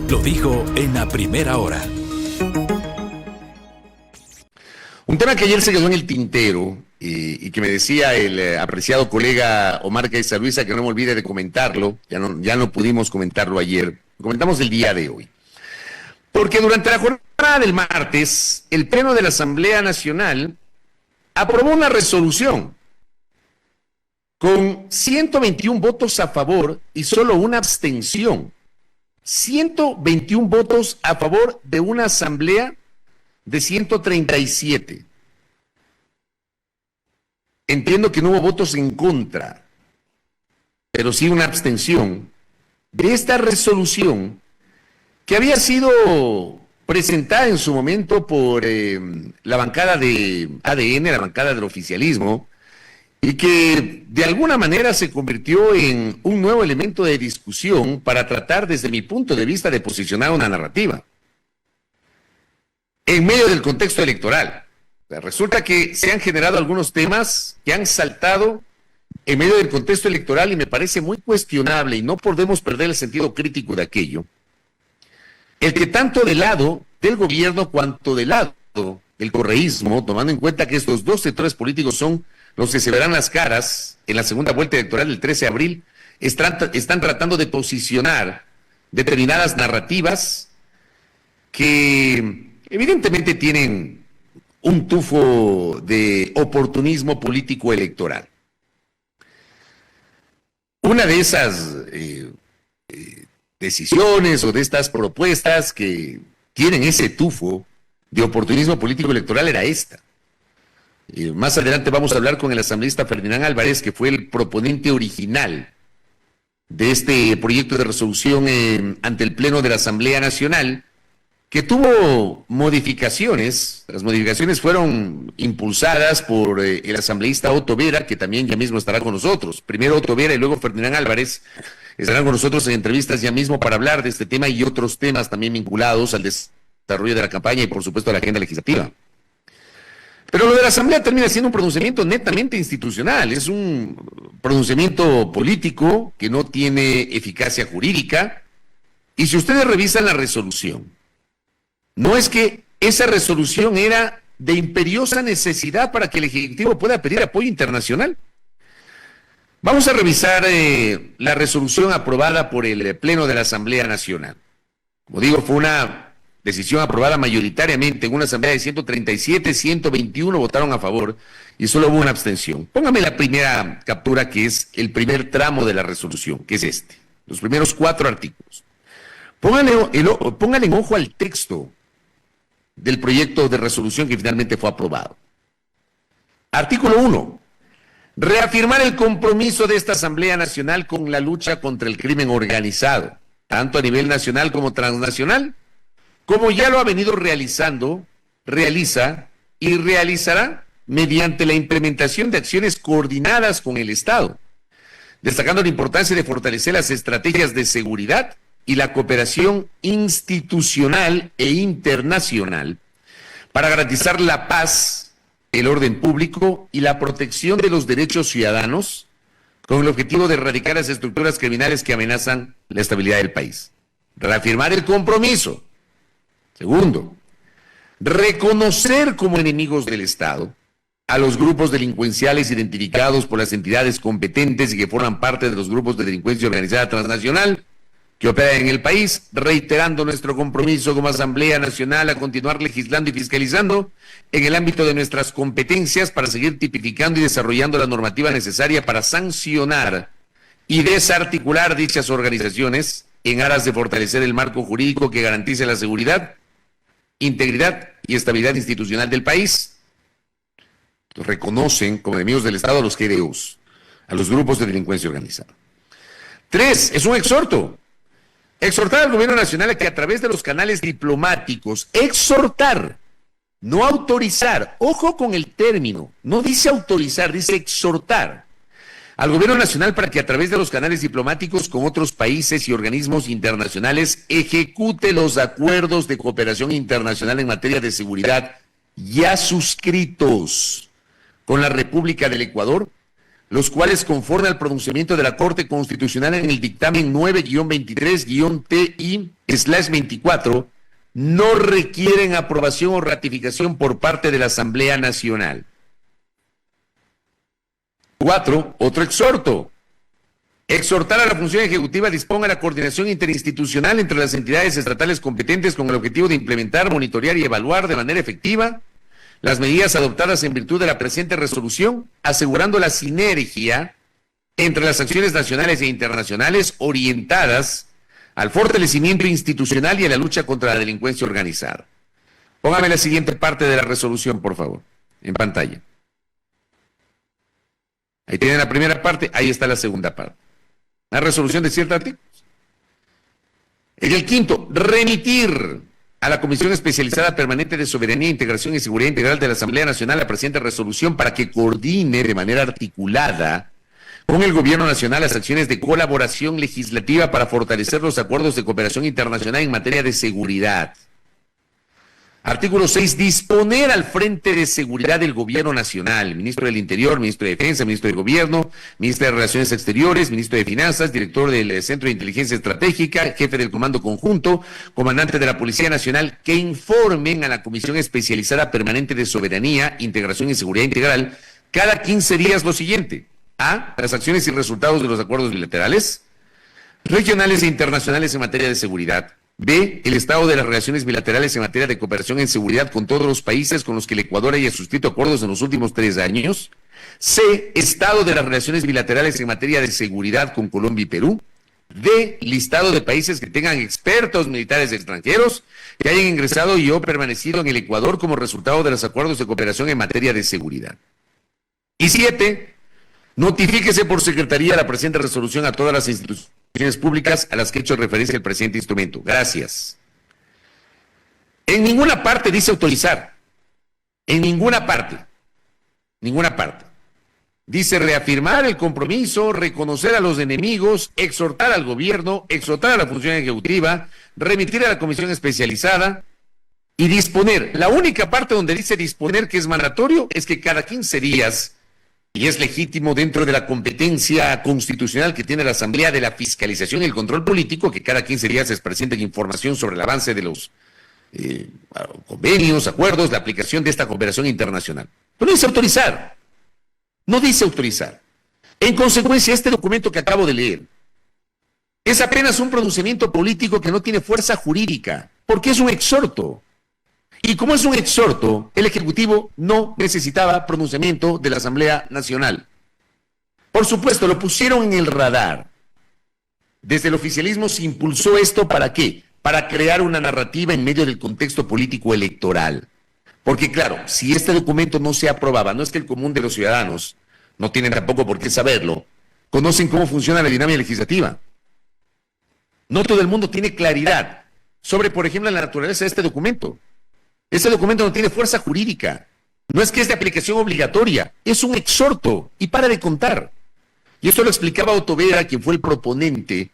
Lo dijo en la primera hora. Un tema que ayer se quedó en el tintero y que me decía el apreciado colega Omar Caiza Luisa que no me olvide de comentarlo, ya no pudimos comentarlo ayer, lo comentamos el día de hoy. Porque durante la jornada del martes, el Pleno de la Asamblea Nacional aprobó una resolución con 121 votos a favor y solo una abstención. 121 votos a favor de una asamblea de 137. Entiendo que no hubo votos en contra, pero sí una abstención de esta resolución que había sido presentada en su momento por la bancada de ADN, la bancada del oficialismo, y que de alguna manera se convirtió en un nuevo elemento de discusión para tratar, desde mi punto de vista, de posicionar una narrativa en medio del contexto electoral. O sea, resulta que se han generado algunos temas que han saltado en medio del contexto electoral y me parece muy cuestionable, y no podemos perder el sentido crítico de aquello, el que tanto del lado del gobierno cuanto del lado del correísmo, tomando en cuenta que estos dos sectores políticos son los que se verán las caras en la segunda vuelta electoral del 13 de abril, están tratando de posicionar determinadas narrativas que evidentemente tienen un tufo de oportunismo político electoral. Una de esas decisiones o de estas propuestas que tienen ese tufo de oportunismo político electoral era esta. Más adelante vamos a hablar con el asambleísta Ferdinand Álvarez, que fue el proponente original de este proyecto de resolución ante el Pleno de la Asamblea Nacional, que tuvo modificaciones. Las modificaciones fueron impulsadas por el asambleísta Otto Vera, que también ya mismo estará con nosotros. Primero Otto Vera y luego Ferdinand Álvarez estarán con nosotros en entrevistas ya mismo para hablar de este tema y otros temas también vinculados al desarrollo de la campaña y por supuesto a la agenda legislativa. Pero lo de la Asamblea termina siendo un pronunciamiento netamente institucional, es un pronunciamiento político que no tiene eficacia jurídica, y si ustedes revisan la resolución, no es que esa resolución era de imperiosa necesidad para que el Ejecutivo pueda pedir apoyo internacional. Vamos a revisar la resolución aprobada por el Pleno de la Asamblea Nacional. Como digo, fue una decisión aprobada mayoritariamente en una asamblea de 137, 121 votaron a favor y solo hubo una abstención. Póngame la primera captura, que es el primer tramo de la resolución, que es este, los primeros 4 artículos. Pónganle en ojo al texto del proyecto de resolución que finalmente fue aprobado. Artículo 1. Reafirmar el compromiso de esta Asamblea Nacional con la lucha contra el crimen organizado, tanto a nivel nacional como transnacional, como ya lo ha venido realizando, realiza y realizará mediante la implementación de acciones coordinadas con el Estado, destacando la importancia de fortalecer las estrategias de seguridad y la cooperación institucional e internacional para garantizar la paz, el orden público y la protección de los derechos ciudadanos, con el objetivo de erradicar las estructuras criminales que amenazan la estabilidad del país. Reafirmar el compromiso. Segundo, reconocer como enemigos del Estado a los grupos delincuenciales identificados por las entidades competentes y que forman parte de los grupos de delincuencia organizada transnacional que operan en el país, reiterando nuestro compromiso como Asamblea Nacional a continuar legislando y fiscalizando en el ámbito de nuestras competencias para seguir tipificando y desarrollando la normativa necesaria para sancionar y desarticular dichas organizaciones en aras de fortalecer el marco jurídico que garantice la seguridad, integridad y estabilidad institucional del país. Reconocen como enemigos del Estado a los GDOs, a los grupos de delincuencia organizada. 3, es un exhorto. Exhortar al gobierno nacional a que a través de los canales diplomáticos, exhortar, no autorizar, ojo con el término, no dice autorizar, dice exhortar al gobierno nacional para que a través de los canales diplomáticos con otros países y organismos internacionales ejecute los acuerdos de cooperación internacional en materia de seguridad ya suscritos con la República del Ecuador, los cuales, conforme al pronunciamiento de la Corte Constitucional en el dictamen 9-23-TI/24, no requieren aprobación o ratificación por parte de la Asamblea Nacional. 4. Otro exhorto. Exhortar a la función ejecutiva disponga la coordinación interinstitucional entre las entidades estatales competentes con el objetivo de implementar, monitorear y evaluar de manera efectiva las medidas adoptadas en virtud de la presente resolución, asegurando la sinergia entre las acciones nacionales e internacionales orientadas al fortalecimiento institucional y a la lucha contra la delincuencia organizada. Póngame la siguiente parte de la resolución, por favor, en pantalla. Ahí tienen la primera parte, ahí está la segunda parte. La resolución de ciertos artículos. En el quinto, remitir a la Comisión Especializada Permanente de Soberanía, Integración y Seguridad Integral de la Asamblea Nacional la presente resolución para que coordine de manera articulada con el Gobierno Nacional las acciones de colaboración legislativa para fortalecer los acuerdos de cooperación internacional en materia de seguridad. Artículo 6. Disponer al Frente de Seguridad del Gobierno Nacional, Ministro del Interior, Ministro de Defensa, Ministro de Gobierno, Ministro de Relaciones Exteriores, Ministro de Finanzas, Director del Centro de Inteligencia Estratégica, Jefe del Comando Conjunto, Comandante de la Policía Nacional, que informen a la Comisión Especializada Permanente de Soberanía, Integración y Seguridad Integral cada 15 días lo siguiente. A. Las acciones y resultados de los acuerdos bilaterales, regionales e internacionales en materia de seguridad. B. El estado de las relaciones bilaterales en materia de cooperación en seguridad con todos los países con los que el Ecuador haya suscrito acuerdos en los últimos 3 años. C. Estado de las relaciones bilaterales en materia de seguridad con Colombia y Perú. D. Listado de países que tengan expertos militares extranjeros que hayan ingresado y o permanecido en el Ecuador como resultado de los acuerdos de cooperación en materia de seguridad. Y 7. Notifíquese por secretaría la presente resolución a todas las instituciones públicas a las que he hecho referencia el presente instrumento. Gracias. En ninguna parte dice autorizar. En ninguna parte. Ninguna parte. Dice reafirmar el compromiso, reconocer a los enemigos, exhortar al gobierno, exhortar a la función ejecutiva, remitir a la comisión especializada y disponer. La única parte donde dice disponer que es mandatorio es que cada 15 días, y es legítimo dentro de la competencia constitucional que tiene la Asamblea de la fiscalización y el control político, que cada 15 días se presente información sobre el avance de los convenios, acuerdos, la aplicación de esta cooperación internacional. Pero no dice autorizar. No dice autorizar. En consecuencia, este documento que acabo de leer es apenas un pronunciamiento político que no tiene fuerza jurídica, porque es un exhorto. Y como es un exhorto, el Ejecutivo no necesitaba pronunciamiento de la Asamblea Nacional. Por supuesto, lo pusieron en el radar. Desde el oficialismo se impulsó esto, ¿para qué? Para crear una narrativa en medio del contexto político electoral. Porque claro, si este documento no se aprobaba, no es que el común de los ciudadanos, no tienen tampoco por qué saberlo, conocen cómo funciona la dinámica legislativa. No todo el mundo tiene claridad sobre, por ejemplo, la naturaleza de este documento. Ese documento no tiene fuerza jurídica. No es que es de aplicación obligatoria, es un exhorto y para de contar. Y esto lo explicaba Otto Vera, quien fue el proponente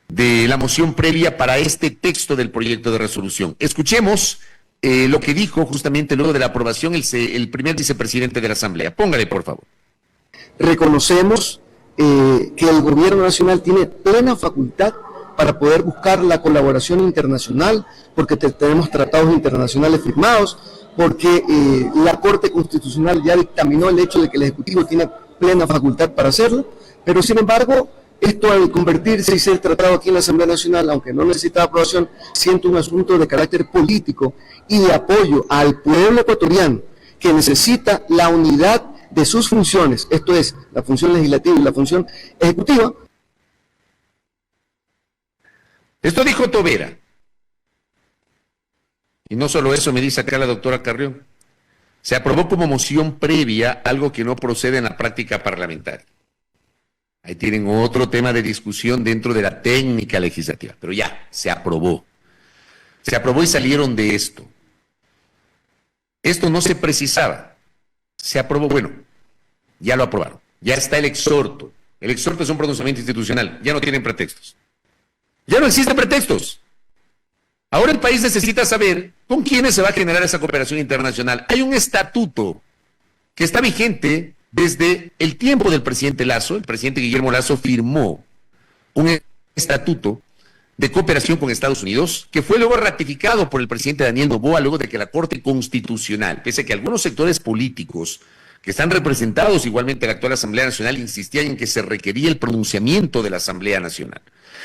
de la moción previa para este texto del proyecto de resolución. Escuchemos lo que dijo justamente luego de la aprobación el primer vicepresidente de la Asamblea. Póngale, por favor. Reconocemos que el gobierno nacional tiene plena facultad para poder buscar la colaboración internacional, porque tenemos tratados internacionales firmados, porque la Corte Constitucional ya dictaminó el hecho de que el Ejecutivo tiene plena facultad para hacerlo, pero sin embargo, esto al convertirse y ser tratado aquí en la Asamblea Nacional, aunque no necesita aprobación, siento un asunto de carácter político y de apoyo al pueblo ecuatoriano, que necesita la unidad de sus funciones, esto es, la función legislativa y la función ejecutiva. Esto dijo Tovera. Y no solo eso, me dice acá la doctora Carrión. Se aprobó como moción previa algo que no procede en la práctica parlamentaria. Ahí tienen otro tema de discusión dentro de la técnica legislativa. Pero ya, se aprobó. Se aprobó y salieron de esto. Esto no se precisaba. Se aprobó, bueno, ya lo aprobaron. Ya está el exhorto. El exhorto es un pronunciamiento institucional. Ya no tienen pretextos. Ya no existen pretextos. Ahora el país necesita saber con quiénes se va a generar esa cooperación internacional. Hay un estatuto que está vigente Desde el tiempo del presidente Lasso, el presidente Guillermo Lasso firmó un estatuto de cooperación con Estados Unidos, que fue luego ratificado por el presidente Daniel Noboa, luego de que la Corte Constitucional, pese a que algunos sectores políticos que están representados igualmente en la actual Asamblea Nacional insistían en que se requería el pronunciamiento de la Asamblea Nacional.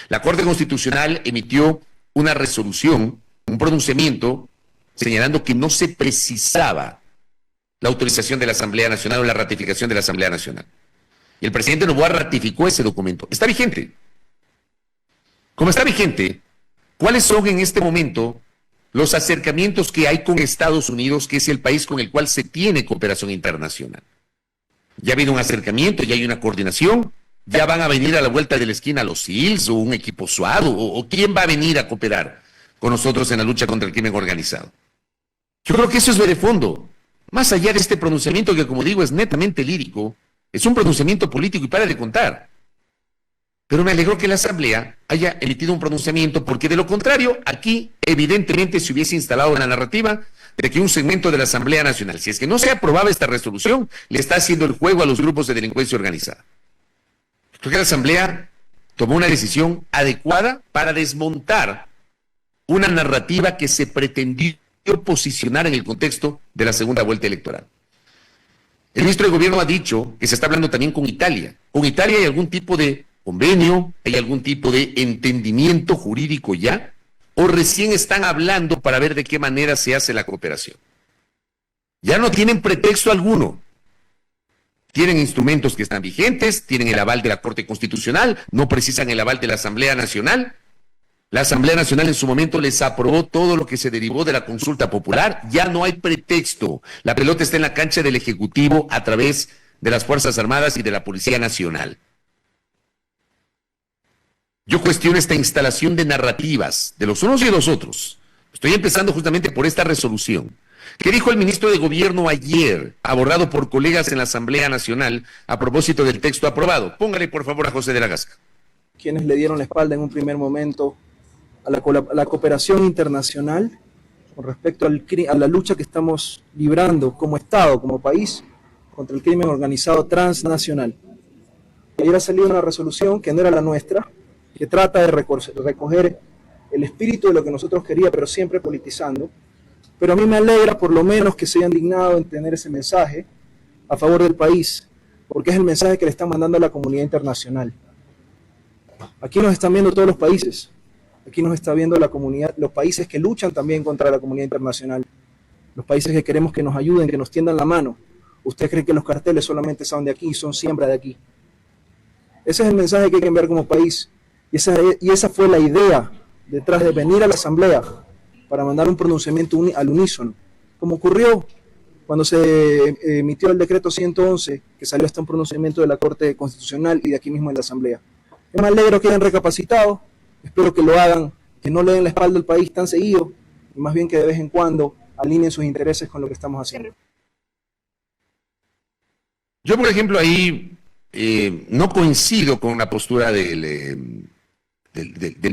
La Corte Constitucional emitió una resolución, un pronunciamiento, señalando que no se precisaba la autorización de la Asamblea Nacional o la ratificación de la Asamblea Nacional. Y el presidente Noboa ratificó ese documento. Está vigente. Como está vigente, ¿cuáles son en este momento los acercamientos que hay con Estados Unidos, que es el país con el cual se tiene cooperación internacional? Ya ha habido un acercamiento, ya hay una coordinación, ya van a venir a la vuelta de la esquina los SEALs o un equipo SWAT, o quién va a venir a cooperar con nosotros en la lucha contra el crimen organizado. Yo creo que eso es de fondo. Más allá de este pronunciamiento que, como digo, es netamente lírico, es un pronunciamiento político y para de contar. Pero me alegró que la Asamblea haya emitido un pronunciamiento, porque de lo contrario, aquí evidentemente se hubiese instalado la narrativa de que un segmento de la Asamblea Nacional, si es que no se aprobaba esta resolución, le está haciendo el juego a los grupos de delincuencia organizada. Creo que la Asamblea tomó una decisión adecuada para desmontar una narrativa que se pretendió posicionar en el contexto de la segunda vuelta electoral. El ministro de Gobierno ha dicho que se está hablando también con Italia. Con Italia hay algún tipo de convenio, hay algún tipo de entendimiento jurídico ya, o recién están hablando para ver de qué manera se hace la cooperación. Ya no tienen pretexto alguno. Tienen instrumentos que están vigentes, tienen el aval de la Corte Constitucional, no precisan el aval de la Asamblea Nacional. La Asamblea Nacional en su momento les aprobó todo lo que se derivó de la consulta popular. Ya no hay pretexto. La pelota está en la cancha del Ejecutivo a través de las Fuerzas Armadas y de la Policía Nacional. Yo cuestiono esta instalación de narrativas de los unos y de los otros. Estoy empezando justamente por esta resolución. ¿Qué dijo el ministro de Gobierno ayer, abordado por colegas en la Asamblea Nacional, a propósito del texto aprobado? Póngale, por favor, a José de la Gasca. Quienes le dieron la espalda en un primer momento a la cooperación internacional con respecto a la lucha que estamos librando como Estado, como país, contra el crimen organizado transnacional. Ayer ha salido una resolución que no era la nuestra, que trata de recoger el espíritu de lo que nosotros queríamos, pero siempre politizando. Pero a mí me alegra por lo menos que se hayan dignado en tener ese mensaje a favor del país, porque es el mensaje que le están mandando a la comunidad internacional. Aquí nos están viendo todos los países, aquí nos está viendo la comunidad, los países que luchan también contra la comunidad internacional, los países que queremos que nos ayuden, que nos tiendan la mano. ¿Usted cree que los carteles solamente son de aquí y son siempre de aquí? Ese es el mensaje que hay que enviar como país. Y esa fue la idea detrás de venir a la Asamblea para mandar un pronunciamiento al unísono, como ocurrió cuando se emitió el decreto 111, que salió hasta un pronunciamiento de la Corte Constitucional y de aquí mismo en la Asamblea. Yo me alegro que hayan recapacitado, espero que lo hagan, que no le den la espalda al país tan seguido, y más bien que de vez en cuando alineen sus intereses con lo que estamos haciendo. Yo, por ejemplo, ahí no coincido con la postura del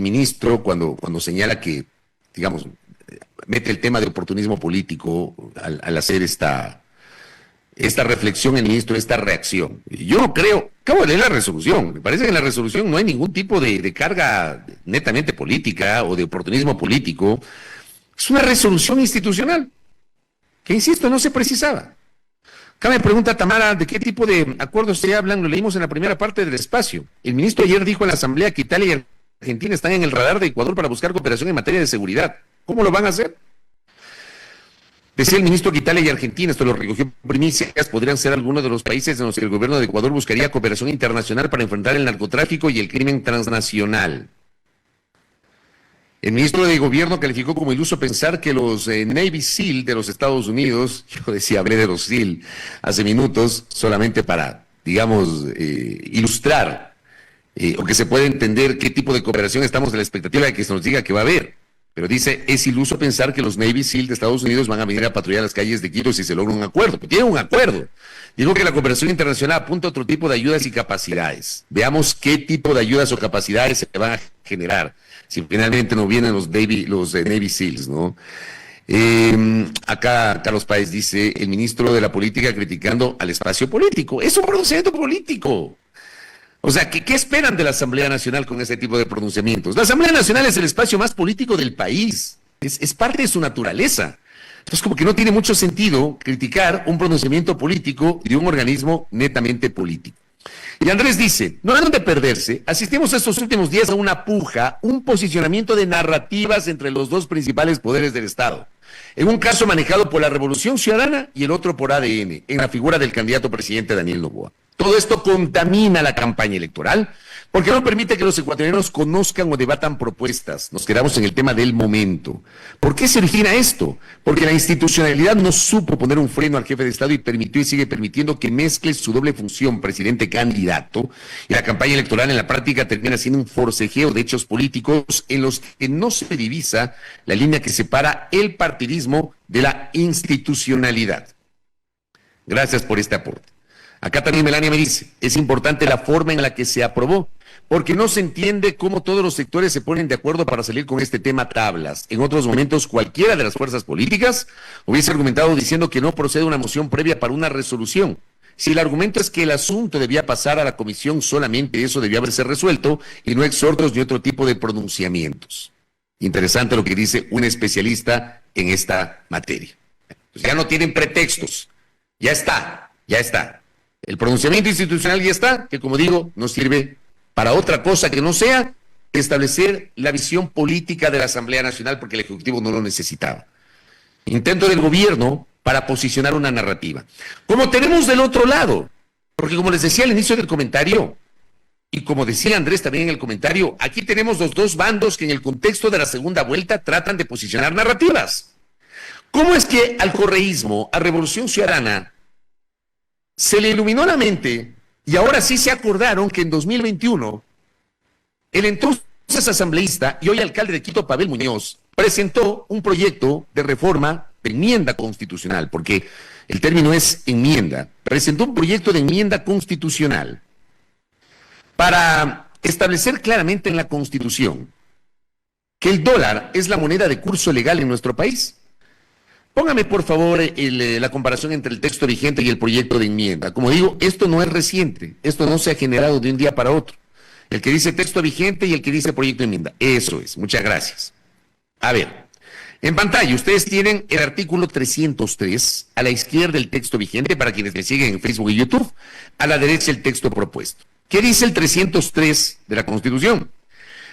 ministro cuando señala que, digamos, mete el tema de oportunismo político al hacer esta reflexión el ministro, esta reacción. Yo no creo, acabo de leer la resolución, me parece que en la resolución no hay ningún tipo de carga netamente política o de oportunismo político. Es una resolución institucional que, insisto, no se precisaba. Acá me pregunta Tamara, ¿de qué tipo de acuerdos se hablan? Lo leímos en la primera parte del espacio. El ministro ayer dijo en la Asamblea que Italia y Argentina están en el radar de Ecuador para buscar cooperación en materia de seguridad. ¿Cómo lo van a hacer? Decía el ministro que Italia y Argentina, esto lo recogió Primicias, podrían ser algunos de los países en los que el gobierno de Ecuador buscaría cooperación internacional para enfrentar el narcotráfico y el crimen transnacional. El ministro de Gobierno calificó como iluso pensar que los Navy SEAL de los Estados Unidos, yo decía, hablé de los SEAL hace minutos, solamente para, digamos, ilustrar, o que se pueda entender qué tipo de cooperación estamos en la expectativa de que se nos diga que va a haber. Pero dice, es iluso pensar que los Navy SEAL de Estados Unidos van a venir a patrullar las calles de Quito si se logra un acuerdo. Pero tienen un acuerdo. Digo que la cooperación internacional apunta a otro tipo de ayudas y capacidades. Veamos qué tipo de ayudas o capacidades se van a generar si finalmente no vienen los Navy SEALs, ¿no? Acá Carlos Páez dice, el ministro de la Política criticando al espacio político. Es un pronunciamiento político. O sea, ¿qué esperan de la Asamblea Nacional con ese tipo de pronunciamientos? La Asamblea Nacional es el espacio más político del país. Es parte de su naturaleza. Entonces, como que no tiene mucho sentido criticar un pronunciamiento político de un organismo netamente político. Y Andrés dice, no han de perderse, asistimos estos últimos días a una puja, un posicionamiento de narrativas entre los dos principales poderes del Estado. En un caso manejado por la Revolución Ciudadana y el otro por ADN, en la figura del candidato presidente Daniel Noboa. Todo esto contamina la campaña electoral porque no permite que los ecuatorianos conozcan o debatan propuestas. Nos quedamos en el tema del momento. ¿Por qué se origina esto? Porque la institucionalidad no supo poner un freno al jefe de Estado y permitió y sigue permitiendo que mezcle su doble función presidente-candidato, y la campaña electoral en la práctica termina siendo un forcejeo de hechos políticos en los que no se divisa la línea que separa el partidismo de la institucionalidad. Gracias por este aporte. Acá también Melania me dice, es importante la forma en la que se aprobó, porque no se entiende cómo todos los sectores se ponen de acuerdo para salir con este tema a tablas. En otros momentos, cualquiera de las fuerzas políticas hubiese argumentado diciendo que no procede una moción previa para una resolución. Si el argumento es que el asunto debía pasar a la comisión, solamente eso debía haberse resuelto y no exhortos ni otro tipo de pronunciamientos. Interesante lo que dice un especialista en esta materia. Pues ya no tienen pretextos. Ya está. El pronunciamiento institucional ya está, que como digo, no sirve para otra cosa que no sea establecer la visión política de la Asamblea Nacional porque el Ejecutivo no lo necesitaba. Intento del gobierno para posicionar una narrativa. Como tenemos del otro lado, porque como les decía al inicio del comentario, y como decía Andrés también en el comentario, aquí tenemos los dos bandos que en el contexto de la segunda vuelta tratan de posicionar narrativas. ¿Cómo es que al correísmo, a Revolución Ciudadana, se le iluminó la mente y ahora sí se acordaron que en 2021 el entonces asambleísta y hoy alcalde de Quito, Pavel Muñoz, presentó un proyecto de reforma de enmienda constitucional, porque el término es enmienda, presentó un proyecto de enmienda constitucional para establecer claramente en la Constitución que el dólar es la moneda de curso legal en nuestro país? Póngame, por favor, la comparación entre el texto vigente y el proyecto de enmienda. Como digo, esto no es reciente, esto no se ha generado de un día para otro. El que dice texto vigente y el que dice proyecto de enmienda. Eso es, muchas gracias. A ver, en pantalla ustedes tienen el artículo 303, a la izquierda el texto vigente, para quienes me siguen en Facebook y YouTube, a la derecha el texto propuesto. ¿Qué dice el 303 de la Constitución?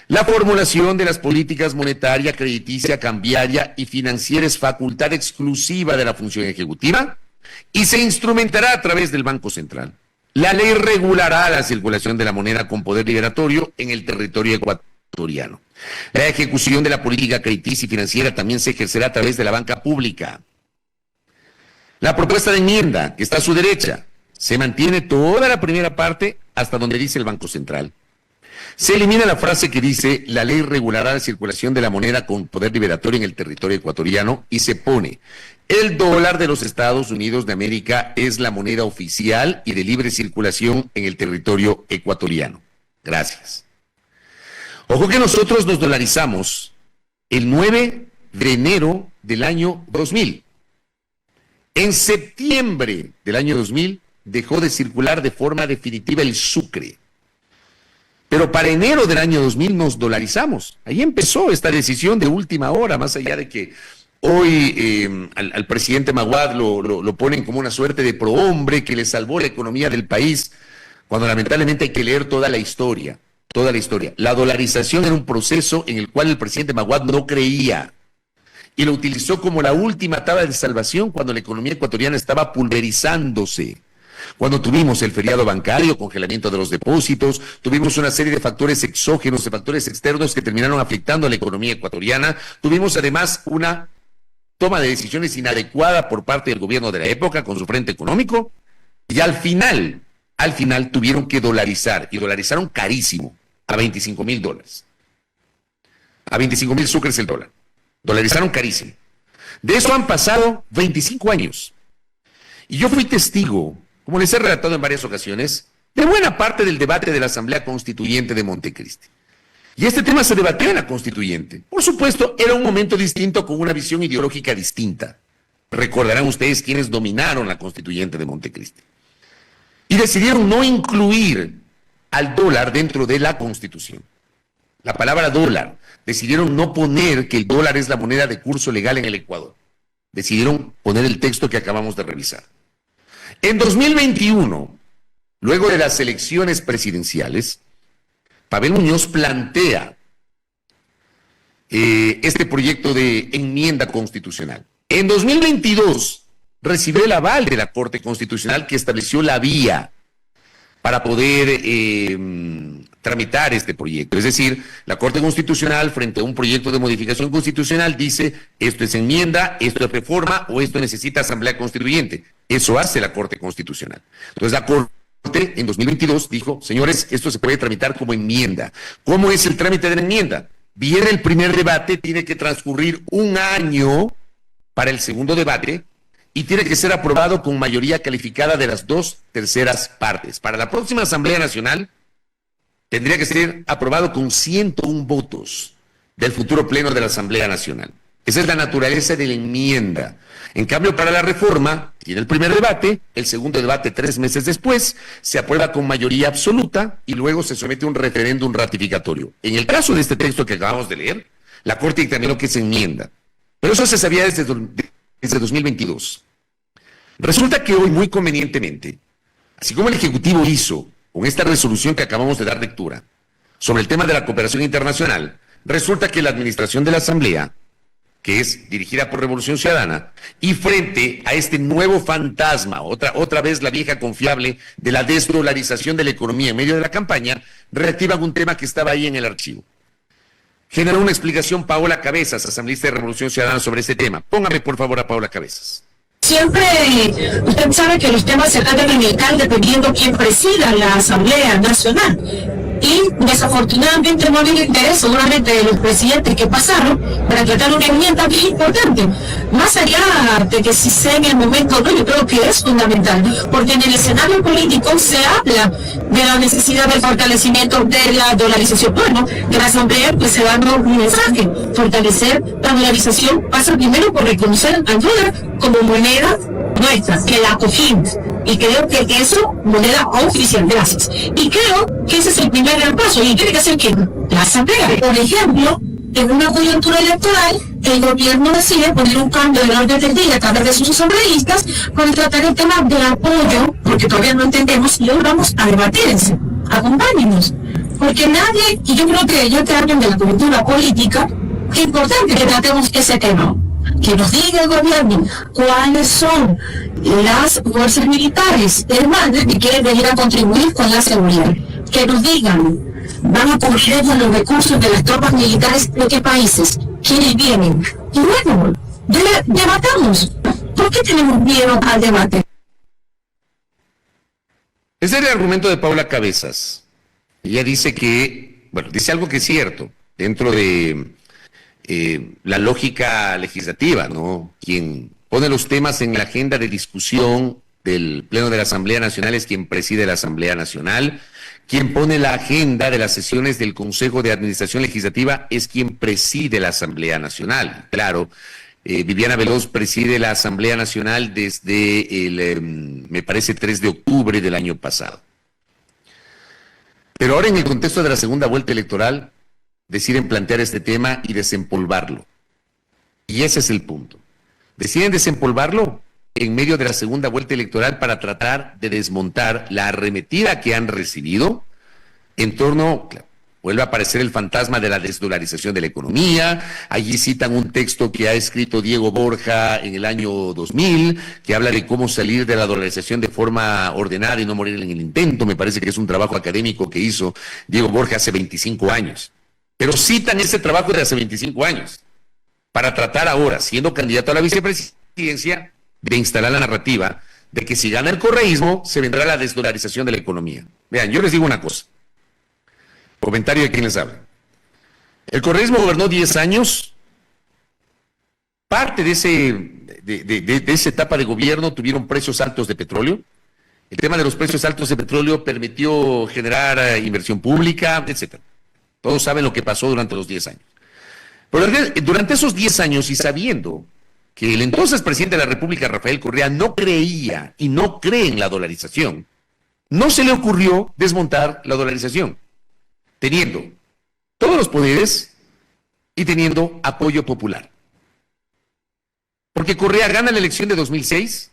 La formulación de las políticas monetaria, crediticia, cambiaria y financiera es facultad exclusiva de la función ejecutiva y se instrumentará a través del Banco Central. La ley regulará la circulación de la moneda con poder liberatorio en el territorio ecuatoriano. La ejecución de la política crediticia y financiera también se ejercerá a través de la banca pública. La propuesta de enmienda, que está a su derecha, se mantiene toda la primera parte hasta donde dice el Banco Central. Se elimina la frase que dice, la ley regulará la circulación de la moneda con poder liberatorio en el territorio ecuatoriano y se pone, el dólar de los Estados Unidos de América es la moneda oficial y de libre circulación en el territorio ecuatoriano. Gracias. Ojo que nosotros nos dolarizamos el 9 de enero del año 2000. En septiembre del año 2000 dejó de circular de forma definitiva el sucre. Pero para enero del año 2000 nos dolarizamos. Ahí empezó esta decisión de última hora, más allá de que hoy al presidente Maguad lo ponen como una suerte de prohombre que le salvó la economía del país, cuando lamentablemente hay que leer toda la historia. Toda la historia. La dolarización era un proceso en el cual el presidente Maguad no creía y lo utilizó como la última tabla de salvación cuando la economía ecuatoriana estaba pulverizándose. Cuando tuvimos el feriado bancario, congelamiento de los depósitos, tuvimos una serie de factores exógenos, de factores externos que terminaron afectando a la economía ecuatoriana. Tuvimos además una toma de decisiones inadecuada por parte del gobierno de la época con su frente económico y al final tuvieron que dolarizar y dolarizaron carísimo a $25,000. A 25,000 sucres el dólar. Dolarizaron carísimo. De eso han pasado 25 años. Y yo fui testigo, como les he relatado en varias ocasiones, de buena parte del debate de la Asamblea Constituyente de Montecristi. Y este tema se debatió en la Constituyente. Por supuesto, era un momento distinto con una visión ideológica distinta. Recordarán ustedes quienes dominaron la Constituyente de Montecristi. Y decidieron no incluir al dólar dentro de la Constitución. La palabra dólar. Decidieron no poner que el dólar es la moneda de curso legal en el Ecuador. Decidieron poner el texto que acabamos de revisar. En 2021, luego de las elecciones presidenciales, Pavel Muñoz plantea este proyecto de enmienda constitucional. En 2022 recibió el aval de la Corte Constitucional que estableció la vía para poder tramitar este proyecto. Es decir, la Corte Constitucional, frente a un proyecto de modificación constitucional, dice, esto es enmienda, esto es reforma o esto necesita asamblea constituyente. Eso hace la Corte Constitucional. Entonces la Corte en 2022 dijo, señores, esto se puede tramitar como enmienda. ¿Cómo es el trámite de la enmienda? Viene el primer debate, tiene que transcurrir un año para el segundo debate, y tiene que ser aprobado con mayoría calificada de las 2/3 partes. Para la próxima Asamblea Nacional, tendría que ser aprobado con 101 votos del futuro pleno de la Asamblea Nacional. Esa es la naturaleza de la enmienda. En cambio, para la reforma, tiene el primer debate, el segundo debate 3 meses después, se aprueba con mayoría absoluta y luego se somete a un referéndum ratificatorio. En el caso de este texto que acabamos de leer, la Corte dictaminó que es enmienda. Pero eso se sabía desde 2022. Resulta que hoy, muy convenientemente, así como el Ejecutivo hizo con esta resolución que acabamos de dar lectura sobre el tema de la cooperación internacional, resulta que la administración de la Asamblea, que es dirigida por Revolución Ciudadana, y frente a este nuevo fantasma, otra vez la vieja confiable de la desdolarización de la economía en medio de la campaña, reactivan un tema que estaba ahí en el archivo. Generó una explicación Paola Cabezas, asambleísta de Revolución Ciudadana, sobre este tema. Póngame, por favor, a Paola Cabezas. Siempre, usted sabe que los temas se tratan en el CAL dependiendo quién presida la Asamblea Nacional. Y desafortunadamente no había interés seguramente de los presidentes que pasaron para tratar una enmienda bien importante. Más allá de que si sea en el momento o no, yo creo que es fundamental. Porque en el escenario político se habla de la necesidad del fortalecimiento de la dolarización. Bueno, de la Asamblea pues se da un mensaje. Fortalecer la dolarización pasa primero por reconocer al dólar como moneda nuestra, que la acogimos. Y creo que eso, moneda oficial, gracias. Y creo que ese es el primer gran paso. Y tiene que ser que la Asamblea, por ejemplo, en una coyuntura electoral, el gobierno decide poner un cambio del orden del día a través de sus asambleístas para tratar el tema del apoyo, porque todavía no entendemos, y hoy vamos a debatir eso. Acompáñenos. Porque nadie, y yo creo que ya te hablan de la coyuntura política, es importante que tratemos ese tema. Que nos diga el gobierno cuáles son las fuerzas militares hermanas que quieren venir a contribuir con la seguridad. Que nos digan, van a cubrir ellos los recursos de las tropas militares de qué países, quiénes vienen. Y bueno, debatamos. ¿Por qué tenemos miedo al debate? Ese era el argumento de Paola Cabezas. Ella dice que, bueno, dice algo que es cierto, dentro de la lógica legislativa, ¿no? Quien pone los temas en la agenda de discusión del Pleno de la Asamblea Nacional es quien preside la Asamblea Nacional. Quien pone la agenda de las sesiones del Consejo de Administración Legislativa es quien preside la Asamblea Nacional. Claro, Viviana Veloz preside la Asamblea Nacional desde el, me parece, 3 de octubre del año pasado. Pero ahora, en el contexto de la segunda vuelta electoral, deciden plantear este tema y desempolvarlo. Y ese es el punto. Deciden desempolvarlo en medio de la segunda vuelta electoral para tratar de desmontar la arremetida que han recibido en torno, claro, vuelve a aparecer el fantasma de la desdolarización de la economía. Allí citan un texto que ha escrito Diego Borja en el año 2000, que habla de cómo salir de la dolarización de forma ordenada y no morir en el intento. Me parece que es un trabajo académico que hizo Diego Borja hace 25 años. Pero citan ese trabajo de hace 25 años para tratar ahora, siendo candidato a la vicepresidencia, de instalar la narrativa de que si gana el correísmo, se vendrá la desdolarización de la economía. Vean, yo les digo una cosa. Comentario de quien les habla. El correísmo gobernó 10 años. Parte de esa etapa de gobierno tuvieron precios altos de petróleo. El tema de los precios altos de petróleo permitió generar inversión pública, etcétera. Todos saben lo que pasó durante los 10 años. Pero durante esos 10 años, y sabiendo que el entonces presidente de la República, Rafael Correa, no creía y no cree en la dolarización, no se le ocurrió desmontar la dolarización, teniendo todos los poderes y teniendo apoyo popular. Porque Correa gana la elección de 2006,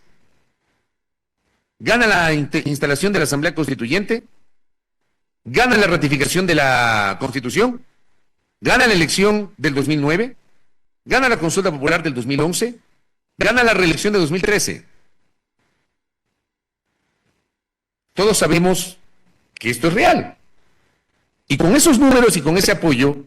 gana la instalación de la Asamblea Constituyente, gana la ratificación de la Constitución, gana la elección del 2009, gana la consulta popular del 2011, gana la reelección de 2013. Todos sabemos que esto es real. Y con esos números y con ese apoyo,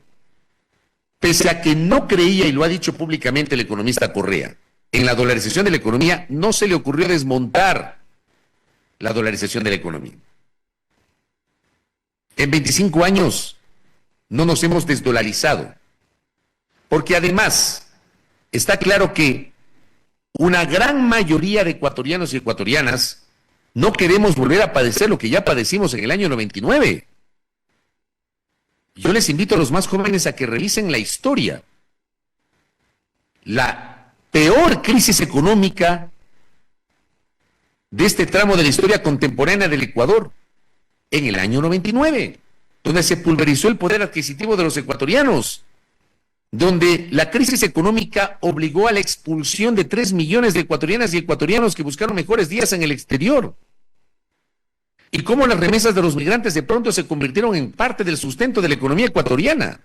pese a que no creía, y lo ha dicho públicamente el economista Correa, en la dolarización de la economía, no se le ocurrió desmontar la dolarización de la economía. En 25 años no nos hemos desdolarizado, porque además está claro que una gran mayoría de ecuatorianos y ecuatorianas no queremos volver a padecer lo que ya padecimos en el año 99. Yo les invito a los más jóvenes a que revisen la historia. La peor crisis económica de este tramo de la historia contemporánea del Ecuador, en el año 99, donde se pulverizó el poder adquisitivo de los ecuatorianos, donde la crisis económica obligó a la expulsión de 3 millones de ecuatorianas y ecuatorianos que buscaron mejores días en el exterior. Y cómo las remesas de los migrantes de pronto se convirtieron en parte del sustento de la economía ecuatoriana.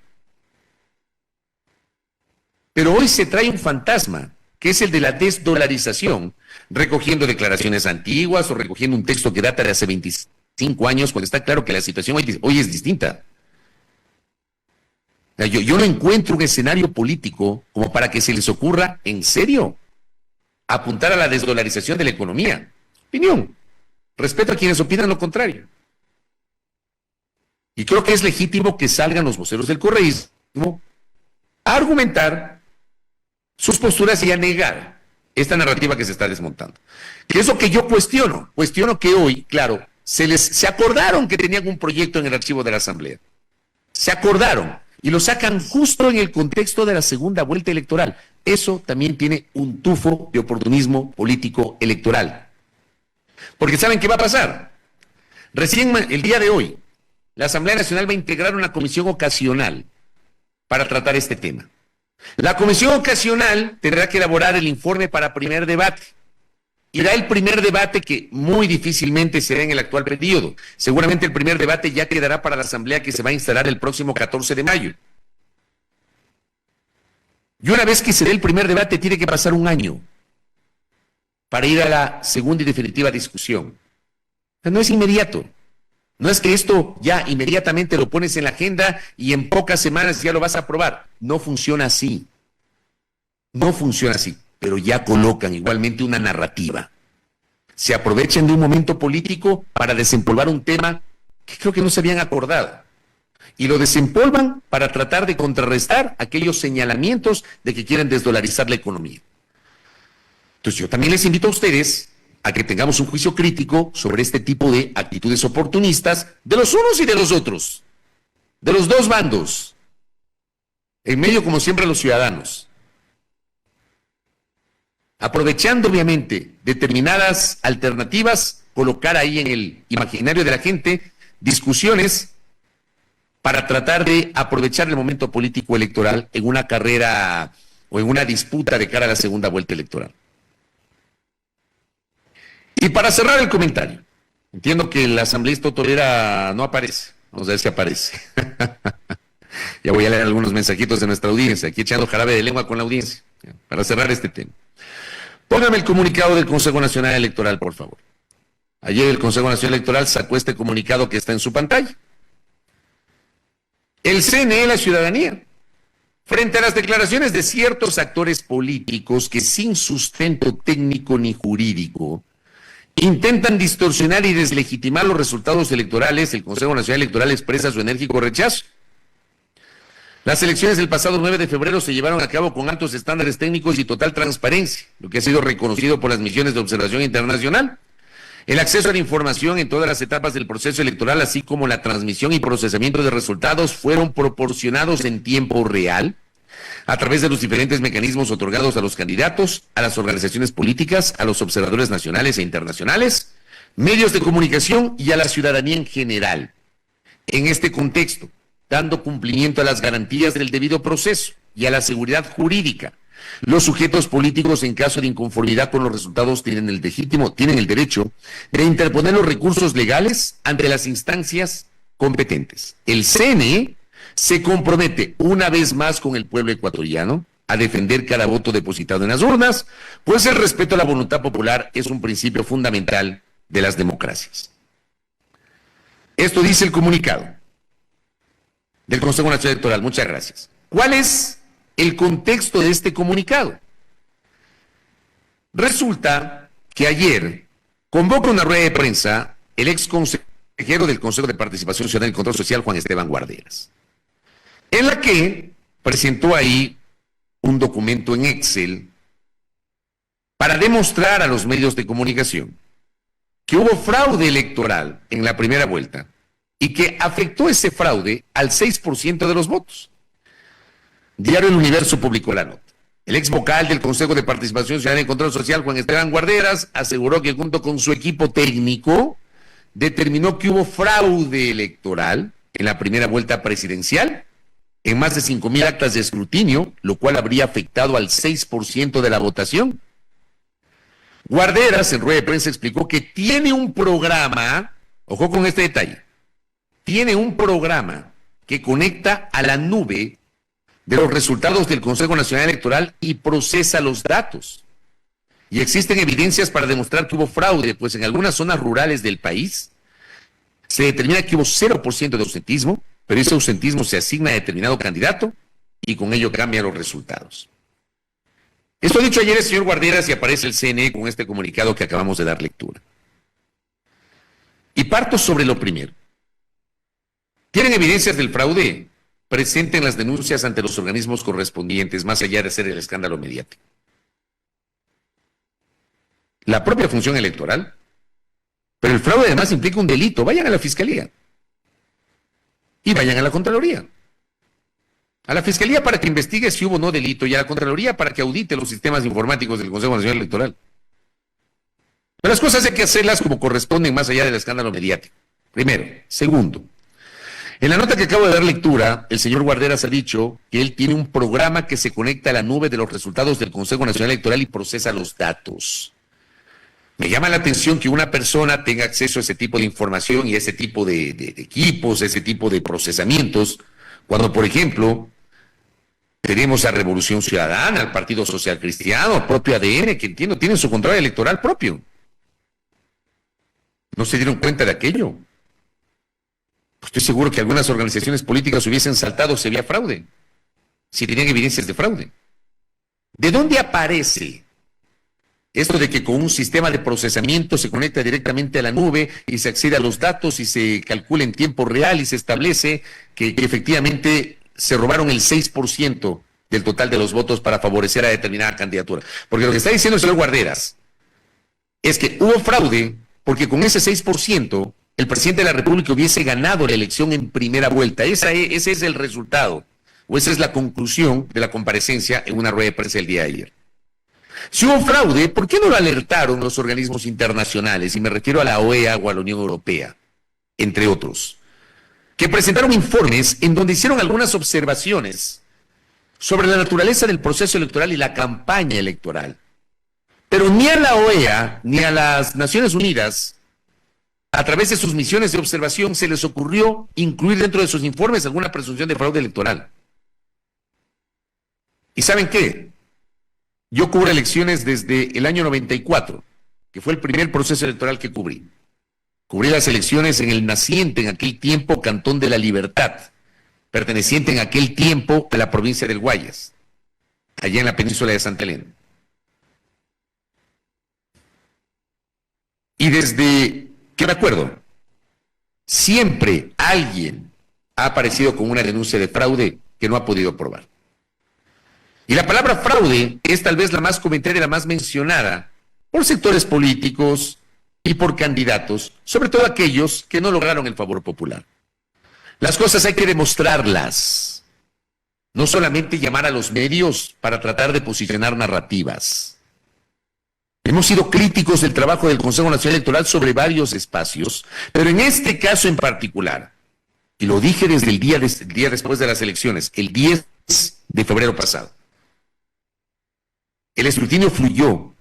Pero hoy se trae un fantasma, que es el de la desdolarización, recogiendo declaraciones antiguas o recogiendo un texto que data de hace 25 años, cuando está claro que la situación hoy es distinta. Yo no encuentro un escenario político como para que se les ocurra, en serio, apuntar a la desdolarización de la economía. Opinión. Respeto a quienes opinan lo contrario. Y creo que es legítimo que salgan los voceros del correísmo a argumentar sus posturas y a negar esta narrativa que se está desmontando. Que es lo que yo cuestiono. Cuestiono que hoy, claro, se acordaron que tenían un proyecto en el archivo de la Asamblea. Se acordaron y lo sacan justo en el contexto de la segunda vuelta electoral. Eso también tiene un tufo de oportunismo político electoral. Porque ¿saben qué va a pasar? Recién el día de hoy, la Asamblea Nacional va a integrar una comisión ocasional para tratar este tema. La comisión ocasional tendrá que elaborar el informe para primer debate. Y da el primer debate que muy difícilmente será en el actual periodo. Seguramente el primer debate ya quedará para la Asamblea que se va a instalar el próximo 14 de mayo. Y una vez que se dé el primer debate tiene que pasar un año para ir a la segunda y definitiva discusión. No es inmediato. No es que esto ya inmediatamente lo pones en la agenda y en pocas semanas ya lo vas a aprobar. No funciona así. No funciona así. Pero ya colocan igualmente una narrativa. Se aprovechan de un momento político para desempolvar un tema que creo que no se habían acordado. Y lo desempolvan para tratar de contrarrestar aquellos señalamientos de que quieren desdolarizar la economía. Entonces yo también les invito a ustedes a que tengamos un juicio crítico sobre este tipo de actitudes oportunistas de los unos y de los otros, de los dos bandos, en medio como siempre los ciudadanos, aprovechando obviamente determinadas alternativas, colocar ahí en el imaginario de la gente discusiones para tratar de aprovechar el momento político electoral en una carrera o en una disputa de cara a la segunda vuelta electoral. Y para cerrar el comentario, entiendo que el asambleísta Tolera no aparece, vamos a ver si aparece. Ya voy a leer algunos mensajitos de nuestra audiencia, aquí echando jarabe de lengua con la audiencia, para cerrar este tema. Póngame el comunicado del Consejo Nacional Electoral, por favor. Ayer el Consejo Nacional Electoral sacó este comunicado que está en su pantalla. El CNE, la ciudadanía, frente a las declaraciones de ciertos actores políticos que sin sustento técnico ni jurídico intentan distorsionar y deslegitimar los resultados electorales, el Consejo Nacional Electoral expresa su enérgico rechazo. Las elecciones del pasado 9 de febrero se llevaron a cabo con altos estándares técnicos y total transparencia, lo que ha sido reconocido por las misiones de observación internacional. El acceso a la información en todas las etapas del proceso electoral, así como la transmisión y procesamiento de resultados, fueron proporcionados en tiempo real a través de los diferentes mecanismos otorgados a los candidatos, a las organizaciones políticas, a los observadores nacionales e internacionales, medios de comunicación y a la ciudadanía en general. En este contexto, dando cumplimiento a las garantías del debido proceso y a la seguridad jurídica, los sujetos políticos, en caso de inconformidad con los resultados, tienen el derecho de interponer los recursos legales ante las instancias competentes. El CNE se compromete una vez más con el pueblo ecuatoriano a defender cada voto depositado en las urnas, pues el respeto a la voluntad popular es un principio fundamental de las democracias. Esto dice el comunicado del Consejo Nacional Electoral. Muchas gracias. ¿Cuál es el contexto de este comunicado? Resulta que ayer convoca una rueda de prensa el ex consejero del Consejo de Participación Ciudadana y Control Social, Juan Esteban Guarderas, en la que presentó ahí un documento en Excel para demostrar a los medios de comunicación que hubo fraude electoral en la primera vuelta y que afectó ese fraude al 6% de los votos. Diario El Universo publicó la nota. El ex vocal del Consejo de Participación Ciudadana y Control Social, Juan Esteban Guarderas, aseguró que junto con su equipo técnico determinó que hubo fraude electoral en la primera vuelta presidencial en más de 5,000 actas de escrutinio, lo cual habría afectado al 6% de la votación. Guarderas, en rueda de prensa, explicó que tiene un programa, ojo con este detalle, tiene un programa que conecta a la nube de los resultados del Consejo Nacional Electoral y procesa los datos. Y existen evidencias para demostrar que hubo fraude, pues en algunas zonas rurales del país se determina que hubo 0% de ausentismo, pero ese ausentismo se asigna a determinado candidato y con ello cambian los resultados. Esto dicho ayer el señor Guarderas y aparece el CNE con este comunicado que acabamos de dar lectura. Y parto sobre lo primero. ¿Tienen evidencias del fraude? Presenten las denuncias ante los organismos correspondientes, más allá de hacer el escándalo mediático. La propia función electoral. Pero el fraude además implica un delito. Vayan a la Fiscalía. Y vayan a la Contraloría. A la Fiscalía para que investigue si hubo o no delito y a la Contraloría para que audite los sistemas informáticos del Consejo Nacional Electoral. Pero las cosas hay que hacerlas como corresponden más allá del escándalo mediático. Primero. Segundo. En la nota que acabo de dar lectura, el señor Guarderas ha dicho que él tiene un programa que se conecta a la nube de los resultados del Consejo Nacional Electoral y procesa los datos. Me llama la atención que una persona tenga acceso a ese tipo de información y a ese tipo de equipos, a ese tipo de procesamientos, cuando, por ejemplo, tenemos a Revolución Ciudadana, al Partido Social Cristiano, al propio ADN, que entiendo, tienen su control electoral propio. ¿No se dieron cuenta de aquello? Estoy seguro que algunas organizaciones políticas hubiesen saltado si había fraude, si tenían evidencias de fraude. ¿De dónde aparece esto de que con un sistema de procesamiento se conecta directamente a la nube y se accede a los datos y se calcula en tiempo real y se establece que efectivamente se robaron el 6% del total de los votos para favorecer a determinada candidatura? Porque lo que está diciendo el señor Guarderas es que hubo fraude porque con ese 6% el presidente de la República hubiese ganado la elección en primera vuelta. Ese es el resultado, o esa es la conclusión de la comparecencia en una rueda de prensa el día de ayer. Si hubo fraude, ¿por qué no lo alertaron los organismos internacionales? Y me refiero a la OEA o a la Unión Europea, entre otros, que presentaron informes en donde hicieron algunas observaciones sobre la naturaleza del proceso electoral y la campaña electoral. Pero ni a la OEA ni a las Naciones Unidas, a través de sus misiones de observación, se les ocurrió incluir dentro de sus informes alguna presunción de fraude electoral. ¿Y saben qué? Yo cubro elecciones desde el año 94, que fue el primer proceso electoral que cubrí. Cubrí las elecciones en el naciente en aquel tiempo Cantón de la Libertad, perteneciente en aquel tiempo a la provincia del Guayas, allá en la península de Santa Elena. Y desde que me acuerdo, siempre alguien ha aparecido con una denuncia de fraude que no ha podido probar. Y la palabra fraude es tal vez la más comentada y la más mencionada por sectores políticos, y por candidatos, sobre todo aquellos que no lograron el favor popular. Las cosas hay que demostrarlas, no solamente llamar a los medios para tratar de posicionar narrativas. Hemos sido críticos del trabajo del Consejo Nacional Electoral sobre varios espacios, pero en este caso en particular, y lo dije desde el día después de las elecciones, el 10 de febrero pasado, el escrutinio fluyó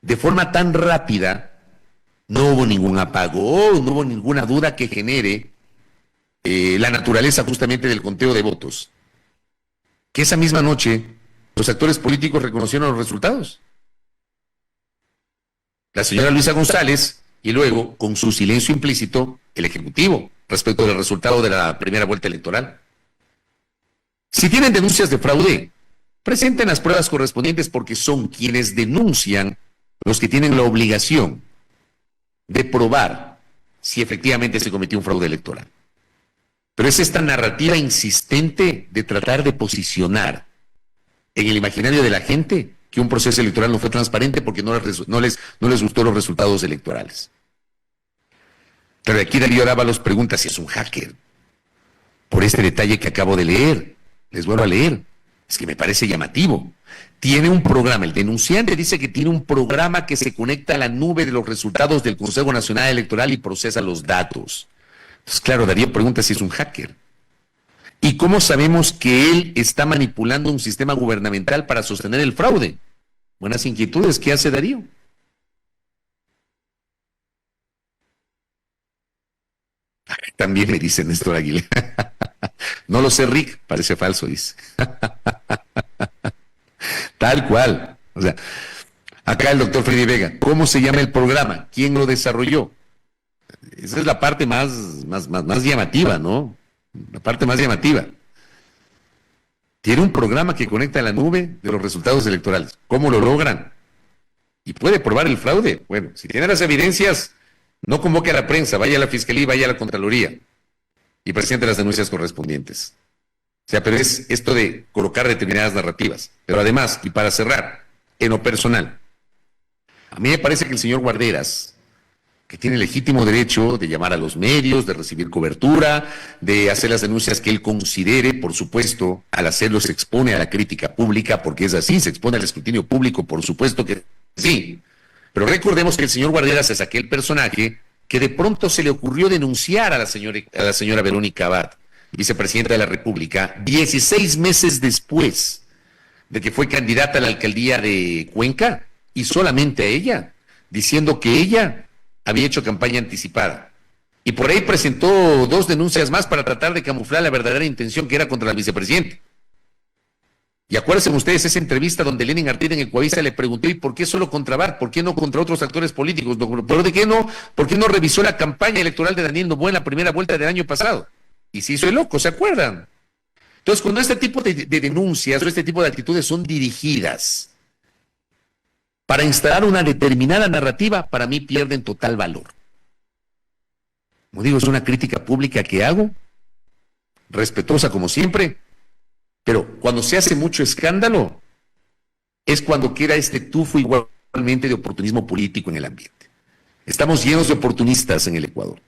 de forma tan rápida, no hubo ningún apagón, no hubo ninguna duda que genere la naturaleza justamente del conteo de votos, que esa misma noche los actores políticos reconocieron los resultados. La señora Luisa González y luego, con su silencio implícito, el Ejecutivo respecto del resultado de la primera vuelta electoral. Si tienen denuncias de fraude, presenten las pruebas correspondientes porque son quienes denuncian los que tienen la obligación de probar si efectivamente se cometió un fraude electoral. Pero es esta narrativa insistente de tratar de posicionar en el imaginario de la gente que un proceso electoral no fue transparente porque no les gustó los resultados electorales. Pero aquí Darío Dávalos pregunta si es un hacker. Por este detalle que acabo de leer, les vuelvo a leer, es que me parece llamativo. Tiene un programa, el denunciante dice que tiene un programa que se conecta a la nube de los resultados del Consejo Nacional Electoral y procesa los datos. Entonces, claro, Darío pregunta si es un hacker. ¿Y cómo sabemos que él está manipulando un sistema gubernamental para sostener el fraude? Buenas inquietudes, ¿qué hace Darío? También me dice Néstor Aguilera. No lo sé, Rick, parece falso, dice. Tal cual. O sea, acá el doctor Freddy Vega, ¿cómo se llama el programa? ¿Quién lo desarrolló? Esa es la parte más llamativa, ¿no? La parte más llamativa. Tiene un programa que conecta a la nube de los resultados electorales. ¿Cómo lo logran? ¿Y puede probar el fraude? Bueno, si tiene las evidencias, no convoque a la prensa, vaya a la Fiscalía y vaya a la Contraloría y presente las denuncias correspondientes. O sea, pero es esto de colocar determinadas narrativas. Pero además, y para cerrar, en lo personal, a mí me parece que el señor Guarderas, que tiene legítimo derecho de llamar a los medios, de recibir cobertura, de hacer las denuncias que él considere, por supuesto, al hacerlo se expone a la crítica pública, porque es así, se expone al escrutinio público, por supuesto que sí. Pero recordemos que el señor Guarderas es aquel personaje que de pronto se le ocurrió denunciar a la señora Verónica Abad, vicepresidenta de la República, 16 meses después de que fue candidata a la alcaldía de Cuenca, y solamente a ella, diciendo que ella había hecho campaña anticipada. Y por ahí presentó 2 denuncias más para tratar de camuflar la verdadera intención que era contra la vicepresidenta. Y acuérdense ustedes esa entrevista donde Lenin Artida en el Coavisa le preguntó, ¿y por qué solo contra Abad? ¿Por qué no contra otros actores políticos? ¿Por qué no revisó la campaña electoral de Daniel Noboa en la primera vuelta del año pasado? Y se hizo el loco, ¿se acuerdan? Entonces, cuando este tipo de denuncias o este tipo de actitudes son dirigidas para instalar una determinada narrativa, para mí pierden total valor. Como digo, es una crítica pública que hago, respetuosa como siempre, pero cuando se hace mucho escándalo, es cuando queda este tufo igualmente de oportunismo político en el ambiente. Estamos llenos de oportunistas en el Ecuador,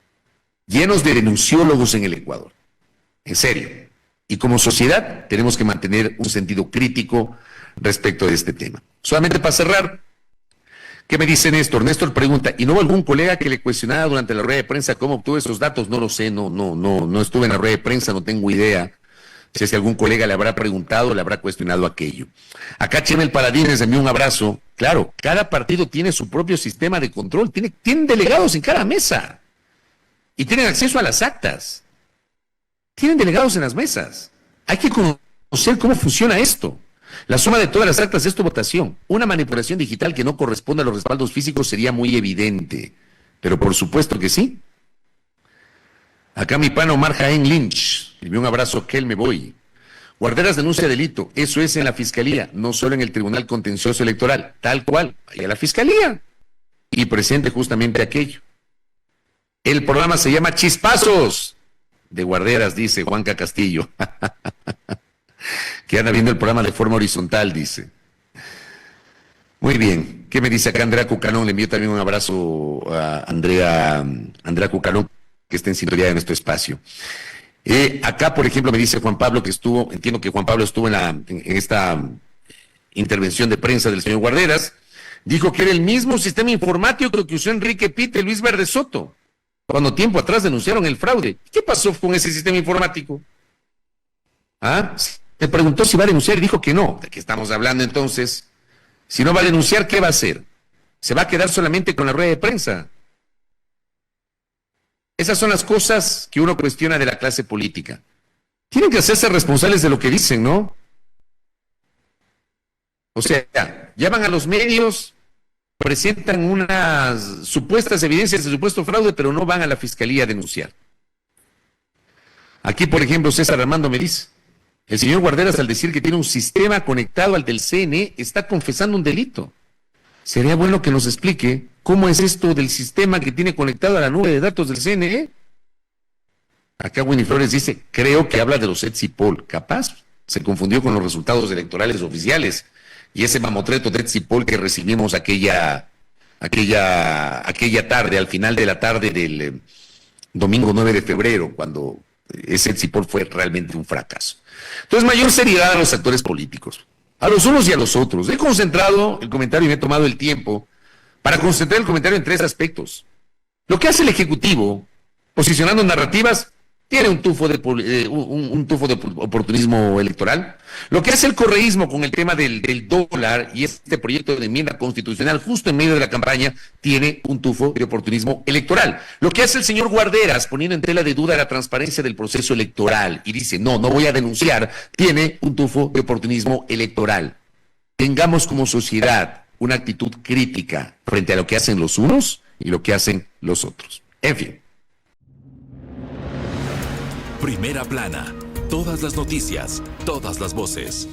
llenos de denunciólogos en el Ecuador, en serio. Y como sociedad tenemos que mantener un sentido crítico respecto de este tema. Solamente para cerrar, ¿qué me dice Néstor? Néstor pregunta, ¿y no hubo algún colega que le cuestionara durante la rueda de prensa cómo obtuvo esos datos? No lo sé, no estuve en la rueda de prensa, no tengo idea. Si es que algún colega le habrá preguntado, le habrá cuestionado aquello. Acá Chemel Paladín les envió un abrazo. Claro, cada partido tiene su propio sistema de control, tienen delegados en cada mesa y tienen acceso a las actas. Tienen delegados en las mesas. Hay que conocer cómo funciona esto. La suma de todas las actas de esta votación, una manipulación digital que no corresponde a los respaldos físicos sería muy evidente, pero por supuesto que sí. Acá mi pana Omar Jaén Lynch, le envío un abrazo, que él me voy. Guarderas denuncia delito, eso es en la Fiscalía, no solo en el Tribunal Contencioso Electoral, tal cual, vaya a la Fiscalía y presente justamente aquello. El programa se llama Chispazos de Guarderas, dice Juanca Castillo. Que anda viendo el programa de forma horizontal, dice. Muy bien. ¿Qué me dice acá Andrea Cucanón? Le envío también un abrazo a Andrea Cucanón, que está en sintonía de nuestro espacio. Acá, por ejemplo, me dice Juan Pablo que entiendo que Juan Pablo estuvo en esta intervención de prensa del señor Guarderas, dijo que era el mismo sistema informático que usó Enrique Pita y Luis Verde Soto, cuando tiempo atrás denunciaron el fraude. ¿Qué pasó con ese sistema informático? Me preguntó si va a denunciar y dijo que no. ¿De qué estamos hablando entonces? Si no va a denunciar, ¿qué va a hacer? ¿Se va a quedar solamente con la rueda de prensa? Esas son las cosas que uno cuestiona de la clase política. Tienen que hacerse responsables de lo que dicen, ¿no? O sea, llaman a los medios, presentan unas supuestas evidencias de supuesto fraude, pero no van a la fiscalía a denunciar. Aquí, por ejemplo, César Armando me dice, el señor Guarderas, al decir que tiene un sistema conectado al del CNE, está confesando un delito. Sería bueno que nos explique cómo es esto del sistema que tiene conectado a la nube de datos del CNE. Acá Winnie Flores dice, creo que habla de los Exipol. Capaz se confundió con los resultados electorales oficiales y ese mamotreto de Exipol que recibimos aquella tarde, al final de la tarde del domingo 9 de febrero, cuando ese Exipol fue realmente un fracaso. Entonces, mayor seriedad a los actores políticos, a los unos y a los otros. He concentrado el comentario y me he tomado el tiempo para concentrar el comentario en 3 aspectos. Lo que hace el Ejecutivo, posicionando narrativas, tiene un tufo de oportunismo electoral. Lo que hace el correísmo con el tema del dólar y este proyecto de enmienda constitucional justo en medio de la campaña, tiene un tufo de oportunismo electoral. Lo que hace el señor Guarderas, poniendo en tela de duda la transparencia del proceso electoral y dice, no voy a denunciar, tiene un tufo de oportunismo electoral. Tengamos como sociedad una actitud crítica frente a lo que hacen los unos y lo que hacen los otros. En fin. Primera plana. Todas las noticias, todas las voces.